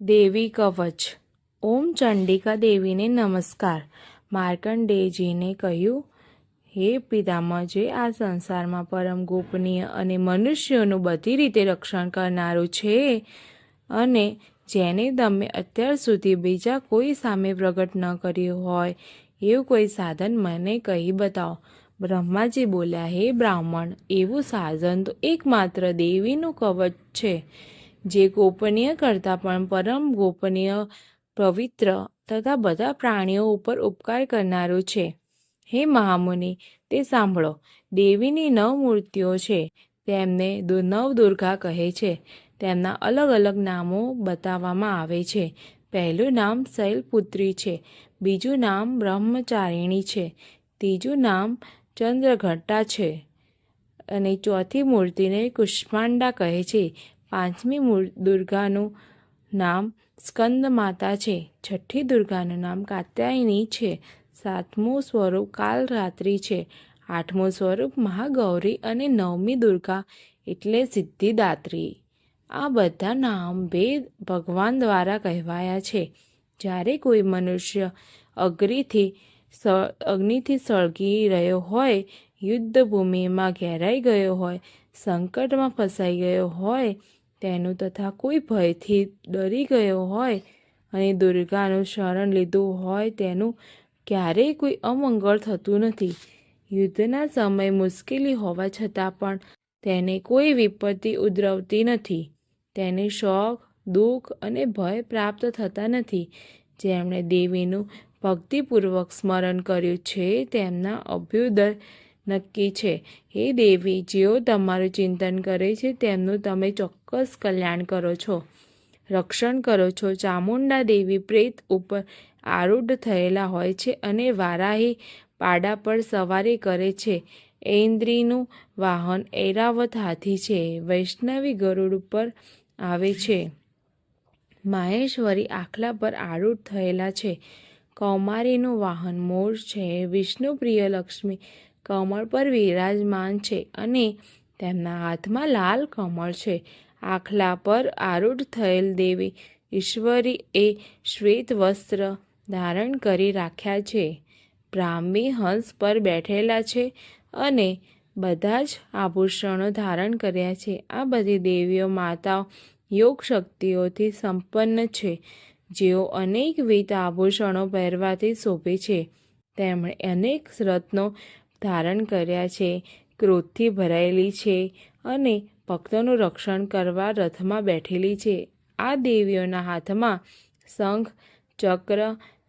દેવી કવચ. ઓમ ચંડિકા દેવીને નમસ્કાર. માર્કંડેયજીને કહ્યું, હે પિતામહજી, આ સંસારમાં પરમ ગોપનીય અને મનુષ્યોનું બધી રીતે રક્ષણ કરનારું છે, અને જેને તમે અત્યાર સુધી બીજા કોઈ સામે પ્રગટ ન કર્યું હોય એવું કોઈ સાધન મને કહી બતાવો. બ્રહ્માજી બોલ્યા, હે બ્રાહ્મણ, એવું સાધન તો એકમાત્ર દેવીનું કવચ છે, જે ગોપનીય કરતાં પણ પરમ ગોપનીય, પવિત્ર તથા બધા પ્રાણીઓ ઉપર ઉપકાર કરનારું છે. હે મહામુનિ, તે સાંભળો. દેવીની 9 મૂર્તિઓ છે. તેમને નવદુર્ગા કહે છે. તેમના અલગ અલગ નામો બતાવવામાં આવે છે. પહેલું નામ શૈલપુત્રી છે, બીજું નામ બ્રહ્મચારિણી છે, ત્રીજું નામ ચંદ્રઘટ્ટા છે, અને ચોથી મૂર્તિને કુષ્માંડા કહે છે. પાંચમી દુર્ગાનું નામ સ્કંદમાતા છે. છઠ્ઠી દુર્ગાનું નામ કાત્યાયની છે. સાતમું સ્વરૂપ કાલરાત્રિ છે. આઠમું સ્વરૂપ મહાગૌરી અને 9મી દુર્ગા એટલે સિદ્ધિદાત્રી. આ બધા નામ વેદ ભગવાન દ્વારા કહેવાયા છે. જ્યારે કોઈ મનુષ્ય અગ્નિથી સળગી રહ્યો હોય, યુદ્ધભૂમિમાં ઘેરાઈ ગયો હોય, સંકટમાં ફસાઈ ગયો હોય, તેનું તથા કોઈ ભયથી ડરી ગયો હોય અને દુર્ગાનું શરણ લીધું હોય, તેનું ક્યારેય કોઈ અમંગળ થતું નથી. યુદ્ધના સમયે મુશ્કેલી હોવા છતાં પણ તેને કોઈ વિપત્તિ ઉદ્ભવતી નથી. તેને શોક, દુઃખ અને ભય પ્રાપ્ત થતા નથી. જેમણે દેવીનું ભક્તિપૂર્વક સ્મરણ કર્યું છે, તેમના અભ્યુદય નક્કી છે. હે દેવી, જેઓ તમારું ચિંતન કરે છે તેમનું તમે ચોક્કસ કલ્યાણ કરો છો, રક્ષણ કરો છો. ચામુંડા દેવી પ્રેત ઉપર આરૂઢ થયેલા હોય છે અને વારાહી પાડા પર સવારી કરે છે. ઐન્દ્રીનું વાહન ઐરાવત હાથી છે. વૈષ્ણવી ગરુડ ઉપર આવે છે. માહેશ્વરી આખલા પર આરૂઢ થયેલા છે. કૌમારીનું વાહન મોર છે. વિષ્ણુપ્રિય લક્ષ્મી કમળ પર વિરાજમાન છે અને તેમના હાથમાં લાલ કમળ છે. આખલા પર આરૂઢ થયેલ દેવી ઈશ્વરી એ શ્વેત વસ્ત્ર ધારણ કરી રાખ્યા છે. બ્રાહ્મી હંસ પર બેઠેલા છે અને બધા જ આભૂષણો ધારણ કર્યા છે. આ બધી દેવીઓ માતાઓ યોગ શક્તિઓથી સંપન્ન છે, જેઓ અનેકવિધ આભૂષણો પહેરવાથી શોભે છે. તેમણે અનેક રત્નો ધારણ કર્યા છે, ક્રોધથી ભરાયેલી છે અને ભક્તોનું રક્ષણ કરવા રથમાં બેઠેલી છે. આ દેવીઓના હાથમાં શંખ, ચક્ર,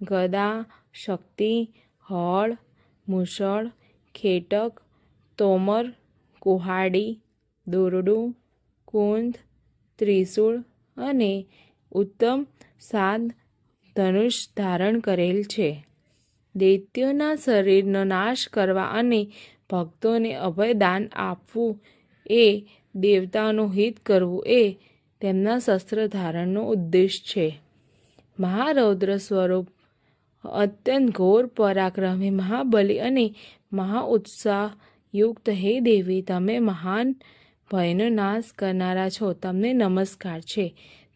ગદા, શક્તિ, હળ, મૂષળ, ખેટક, તોમર, કુહાડી, દોરડું, કુંદ, ત્રિશૂળ અને ઉત્તમ સાદ ધનુષ ધારણ કરેલ છે. દૈત્યોના શરીરનો નાશ કરવા અને ભક્તોને અભયદાન આપવું એ દેવતાઓનું હિત કરવું એ તેમના શસ્ત્ર ધારણનો ઉદ્દેશ છે. મહારૌદ્ર સ્વરૂપ, અત્યંત ઘોર પરાક્રમી, મહાબલી અને મહાઉત્સાહયુક્ત હે દેવી, તમે મહાન ભયનો નાશ કરનારા છો. તમને નમસ્કાર છે.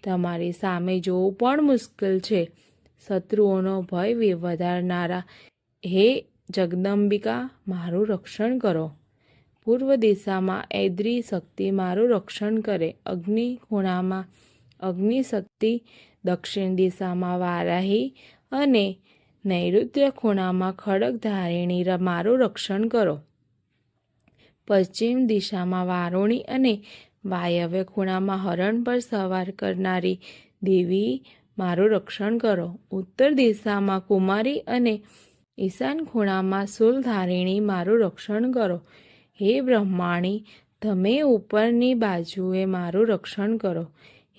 તમારી સામે જોવું પણ મુશ્કેલ છે. શત્રુઓનો ભય વધારનારા હે જગદંબિકા, મારું રક્ષણ કરો. પૂર્વ દિશામાં ઐદ્રી શક્તિ મારું રક્ષણ કરે. અગ્નિ ખૂણામાં અગ્નિ શક્તિ, દક્ષિણ દિશામાં વારાહી અને નૈઋત્ય ખૂણામાં ખડગધારિણી મારું રક્ષણ કરો. પશ્ચિમ દિશામાં વારુણી અને વાયવ્ય ખૂણામાં હરણ પર સવાર કરનારી દેવી મારું રક્ષણ કરો. ઉત્તર દિશામાં કુમારી અને ઈશાન ખૂણામાં શૂલધારિણી મારું રક્ષણ કરો. હે બ્રહ્માણી, તમે ઉપરની બાજુએ મારું રક્ષણ કરો.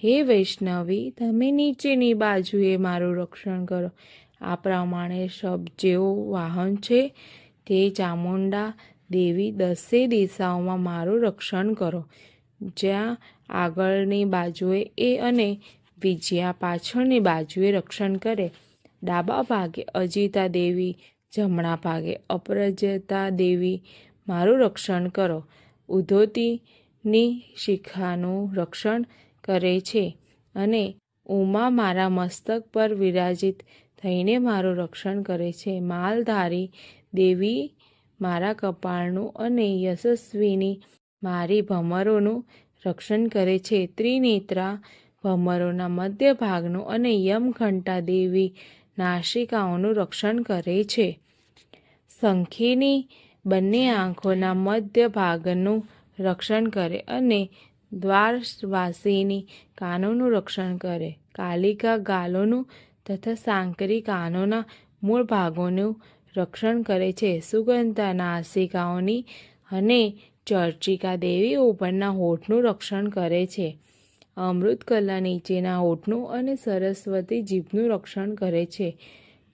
હે વૈષ્ણવી, તમે નીચેની બાજુએ મારું રક્ષણ કરો. આ પ્રમાણે શબ જેઓ વાહન છે તે ચામુંડા દેવી 10 દિશાઓમાં મારું રક્ષણ કરો. જ્યાં આગળની બાજુએ એ અને વિજયા પાછળની બાજુએ રક્ષણ કરે. ડાબા ભાગે અજિતા દેવી, જમણા ભાગે અપરાજિતા દેવી મારું રક્ષણ કરો. ઉદ્ધોતીની શિખાનું રક્ષણ કરે છે અને ઉમા મારા મસ્તક પર વિરાજિત થઈને મારું રક્ષણ કરે છે. માલધારી દેવી મારા કપાળનું અને યશસ્વીની મારી ભમરોનું રક્ષણ કરે છે. ત્રિનેત્રા ભમરોના મધ્ય ભાગનું અને યમઘંટા દેવી નાસિકાઓનું રક્ષણ કરે છે. શંખીની બંને આંખોના મધ્ય ભાગનું રક્ષણ કરે અને દ્વારવાસીની કાનોનું રક્ષણ કરે. કાલિકા ગાલોનું તથા સાંકરી કાનોના મૂળ ભાગોનું રક્ષણ કરે છે. સુગંધા નાસિકાઓની અને ચર્ચિકા દેવી ઉપરના હોઠનું રક્ષણ કરે છે. અમૃતકલા નીચેના હોઠનું અને સરસ્વતી જીભનું રક્ષણ કરે છે.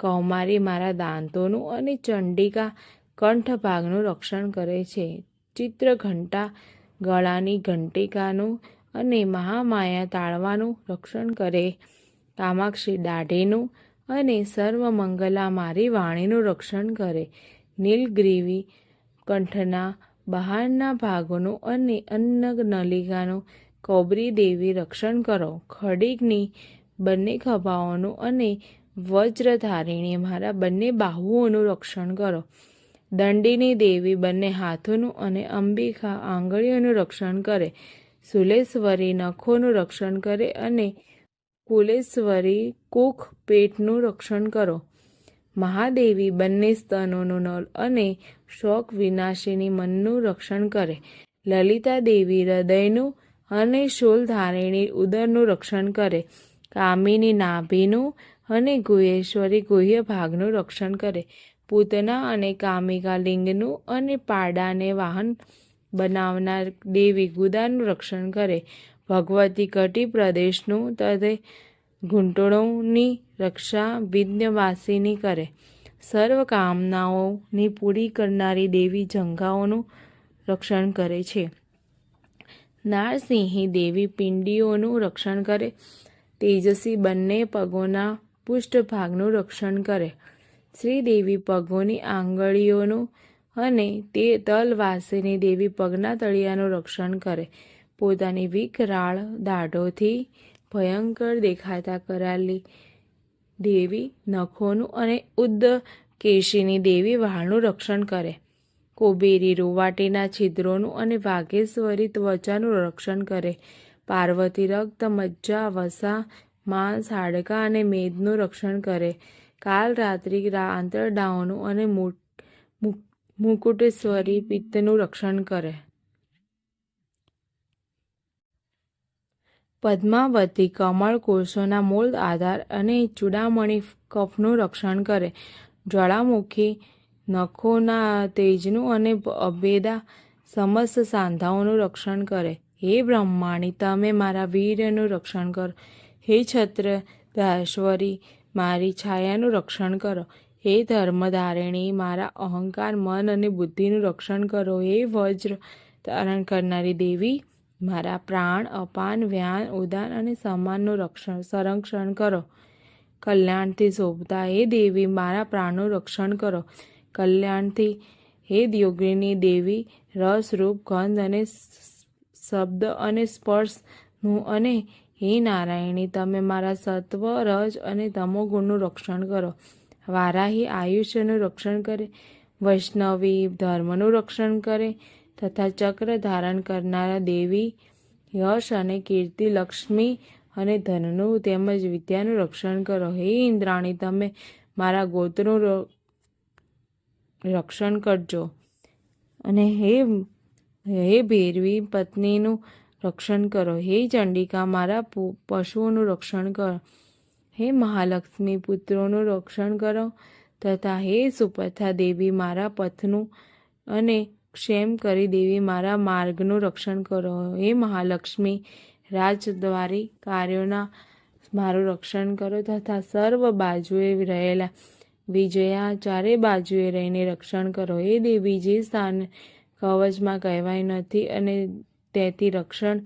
કૌમારી મારા દાંતોનું અને ચંડિકા કંઠ ભાગનું રક્ષણ કરે છે. ચિત્રઘંટા ગળાની ઘંટિકાનું અને મહામાયા તાળવાનું રક્ષણ કરે. કામાક્ષી દાઢીનું અને સર્વમંગલા મારી વાણીનું રક્ષણ કરે. નીલગ્રીવી કંઠના બહારના ભાગોનું અને અન્નનલિકાનું કૌબરી દેવી રક્ષણ કરો. ખડીગની બંને ખભાઓનું અને વજ્રધારિણી મારા બંને બાહુઓનું રક્ષણ કરો. દંડિની દેવી બંને હાથોનું અને અંબિકા આંગળીઓનું રક્ષણ કરે. સુલેશ્વરી નખોનું રક્ષણ કરે અને કુલેશ્વરી કુખ પેટનું રક્ષણ કરો. મહાદેવી બંને સ્તનોનું અને શોક વિનાશિની મનનું રક્ષણ કરે. લલિતા દેવી હૃદયનું અને શૂલધારિણી ઉદરનું રક્ષણ કરે. કામિની નાભીનું અને ગુહેશ્વરી ગુહ્ય ભાગનું રક્ષણ કરે. પૂતના અને કામિકા લિંગનું અને પાડાને વાહન બનાવનાર દેવી ગુદાનું રક્ષણ કરે. ભગવતી કટી પ્રદેશનું તથા ઘૂંટણોની રક્ષા વિંધ્યવાસિની કરે. સર્વ કામનાઓની પૂરી કરનારી દેવી જંઘાઓનું રક્ષણ કરે છે. નારસિંહી દેવી પિંડીઓનું રક્ષણ કરે. તેજસી બંને પગોના પૃષ્ઠભાગનું રક્ષણ કરે. શ્રીદેવી પગોની આંગળીઓનું અને તે તલવાસિની દેવી પગના તળિયાનું રક્ષણ કરે. પોતાની વિકરાળ દાઢોથી ભયંકર દેખાતા કરાલી દેવી નખોનું અને ઉદ્દકેશીની દેવી વાળનું રક્ષણ કરે. કુબેરી રૂવાટીના છિદ્રોનું અને વાઘેશ્વરી ત્વચાનું રક્ષણ કરે. પાર્વતી રક્ત મજ્જા વસા માંસ હાડકાં અને મેદનું રક્ષણ કરે. કાલરાત્રિ આંતરડાઓનું અને મુકુટેશ્વરી પિત્તનું રક્ષણ કરે. પદ્માવતી કમળ કોષોના મૂળ આધાર અને ચૂડામણી કફનું રક્ષણ કરે. જ્વાળામુખી નખોના તેજનું અને અભેદા સમસ્ત સાંધાઓનું રક્ષણ કરે. હે બ્રહ્માણી તમે મારા વીર્યનું રક્ષણ કરો. હે છત્રધાશ્વરી મારી છાયાનું રક્ષણ કરો. હે ધર્મધારિણી મારા અહંકાર મન અને બુદ્ધિનું રક્ષણ કરો. હે વજ્ર ધારણ કરનારી દેવી મારા પ્રાણ અપાન વ્યાન ઉદાન અને સમાનનું સંરક્ષણ કરો. કલ્યાણથી શોભતા હે દેવી મારા પ્રાણનું રક્ષણ કરો. કલ્યાણથી હે યોગિની દેવી રસ રૂપ ગંધ અને શબ્દ અને સ્પર્શનું અને હે નારાયણી તમે મારા સત્વ રજ અને તમોગુણનું રક્ષણ કરો. વારાહી આયુષ્યનું રક્ષણ કરે. વૈષ્ણવી ધર્મનું રક્ષણ કરે તથા ચક્ર ધારણ કરનારા દેવી યશ અને કીર્તિ લક્ષ્મી અને ધનનું તેમજ વિદ્યાનું રક્ષણ કરો. હે ઇન્દ્રાણી તમે મારા ગોત્રનું રક્ષણ કરજો. અને હે ભૈરવી પત્નીનું રક્ષણ કરો. હે ચંડિકા મારા પશુઓનું રક્ષણ કરો. હે મહાલક્ષ્મી પુત્રોનું રક્ષણ કરો તથા હે સુપથા દેવી મારા પથનું અને ક્ષેમ કરી દેવી મારા માર્ગનું રક્ષણ કરો. હે મહાલક્ષ્મી રાજદ્વારી કાર્યોના મારું રક્ષણ કરો તથા સર્વ બાજુએ રહેલા વિજયા ચારે બાજુએ રહીને રક્ષણ કરો. હે દેવી જે સ્થાન કવચમાં કહેવાય નથી અને તેથી રક્ષણ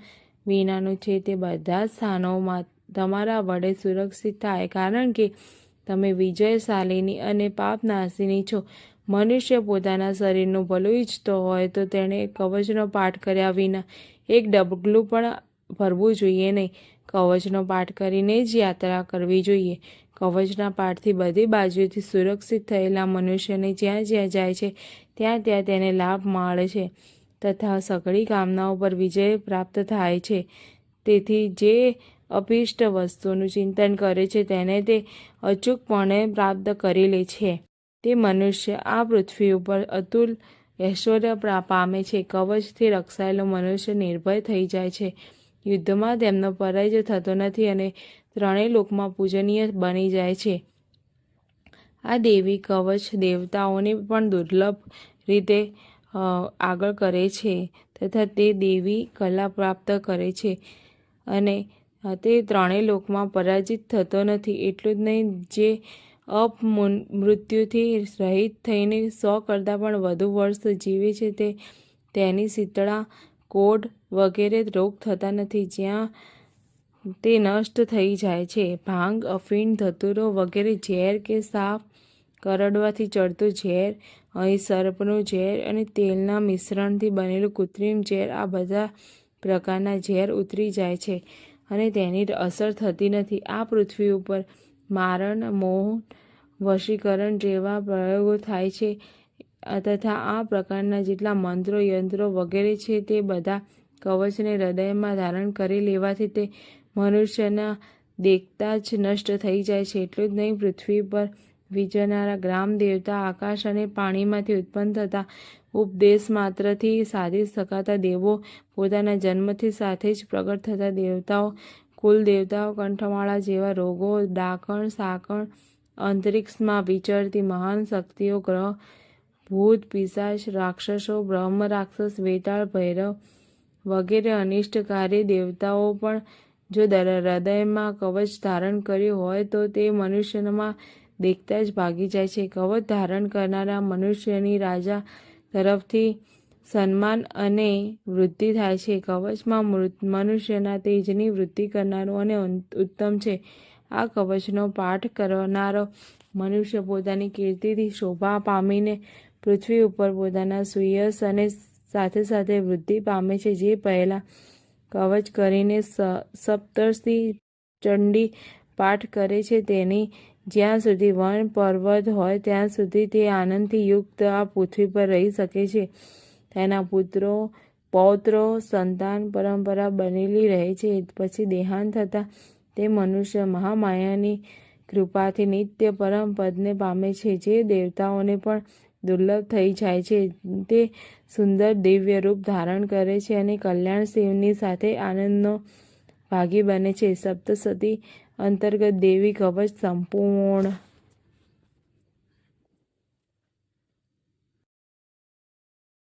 વિનાનું છે તે બધા સ્થાનોમાં તમારા વડે સુરક્ષિત થાય, કારણ કે તમે વિજયશાલિની અને પાપનાશિની છો. મનુષ્ય પોતાના શરીરનું ભલું ઈચ્છતો હોય તો તેણે કવચનો પાઠ કર્યા વિના એક ડગલું પણ ભરવું જોઈએ નહીં. કવચનો પાઠ કરીને જ યાત્રા કરવી જોઈએ. કવચના પાઠથી બધી બાજુથી સુરક્ષિત થયેલા મનુષ્યને જ્યાં જ્યાં જાય છે ત્યાં ત્યાં તેને લાભ મળે છે તથા સઘળી કામનાઓ પર વિજય પ્રાપ્ત થાય છે. તેથી જે અભિષ્ટ વસ્તુનું ચિંતન કરે છે તેને તે અચૂકપણે પ્રાપ્ત કરી લે છે. તે મનુષ્ય આ પૃથ્વી ઉપર અતુલ ઐશ્વર્ય પામે છે. કવચથી રક્ષાયેલો મનુષ્ય નિર્ભય થઈ જાય છે. યુદ્ધમાં તેમનો પરાજય થતો નથી અને ત્રણેય લોકમાં પૂજનીય બની જાય છે. આ દેવી કવચ દેવતાઓને પણ દુર્લભ રીતે આગળ કરે છે તથા તે દેવી કલા પ્રાપ્ત કરે છે અને તે ત્રણેય લોકમાં પરાજિત થતો નથી. એટલું જ નહીં, જે અપમૃત્યુથી રહિત થઈને 100 કરતાં પણ વધુ વર્ષ જીવે છે તેની શીતળા, કોઢ વગેરે રોગ થતા નથી, જ્યાં તે નષ્ટ થઈ જાય છે. ભાંગ, અફીણ, ધતુરો વગેરે ઝેર કે સાપ કરડવાથી ચડતું ઝેર, અહીં સર્પનું ઝેર અને તેલના મિશ્રણથી બનેલું કૃત્રિમ ઝેર, આ બધા પ્રકારના ઝેર ઉતરી જાય છે અને તેની અસર થતી નથી. આ પૃથ્વી ઉપર મારણ, મોહન, વશીકરણ જેવા પ્રયોગો થાય છે તથા આ પ્રકારના જેટલા મંત્રો, યંત્રો વગેરે છે તે બધા કવચને હૃદયમાં ધારણ કરી લેવાથી તે મનુષ્યના દેખતા જ નષ્ટ થઈ જાય છે. એટલું જ નહીં, પૃથ્વી પર વિચરનારા ગ્રામ દેવતા, આકાશ અને પાણીમાંથી ઉત્પન્ન થતા ઉપદેશ માત્રથી સાધી શકાતા દેવો, પોતાના જન્મથી સાથે જ પ્રગટ થતા દેવતાઓ, કુલ દેવતાઓ, કંઠમાળા જેવા રોગો, ડાકણ, સાકણ, અંતરિક્ષમાં વિચરતી મહાન શક્તિઓ, ગ્રહ, ભૂત, પિશાચ, રાક્ષસો, બ્રહ્મ રાક્ષસ, વેતાળ, ભૈરવ વગેરે અનિષ્ટકારી દેવતાઓ પણ જો હૃદયમાં કવચ ધારણ કર્યું હોય તો તે મનુષ્યમાં દેખતા જ ભાગી જાય છે. કવચ ધારણ કરનારા મનુષ્યની રાજા તરફથી સન્માન અને વૃદ્ધિ થાય છે. કવચમાં મનુષ્યના તેજની વૃદ્ધિ કરનારું અને ઉત્તમ છે. આ કવચનો પાઠ કરનારો મનુષ્ય પોતાની કીર્તિથી શોભા પામીને પૃથ્વી ઉપર પોતાના સુયશ અને સાથે સાથે વૃદ્ધિ પામે છે. જે પહેલાં કવચ કરીને સપ્તર્ષિ ચંડી પાઠ કરે છે તેની જ્યાં સુધી વન પર્વત હોય ત્યાં સુધી તે આનંદથી યુક્ત આ પૃથ્વી પર રહી શકે છે. તેના પુત્રો, પૌત્રો, સંતાન પરંપરા બનેલી રહે છે. પછી દેહાંત થતાં તે મનુષ્ય મહામાયાની કૃપાથી નિત્ય પરમ પદને પામે છે, જે દેવતાઓને પણ દુર્લભ થઈ જાય છે. તે સુંદર દિવ્ય રૂપ ધારણ કરે છે અને કલ્યાણ શિવની સાથે આનંદનો ભાગી બને છે. સપ્તસતી અંતર્ગત દેવી કવચ સંપૂર્ણ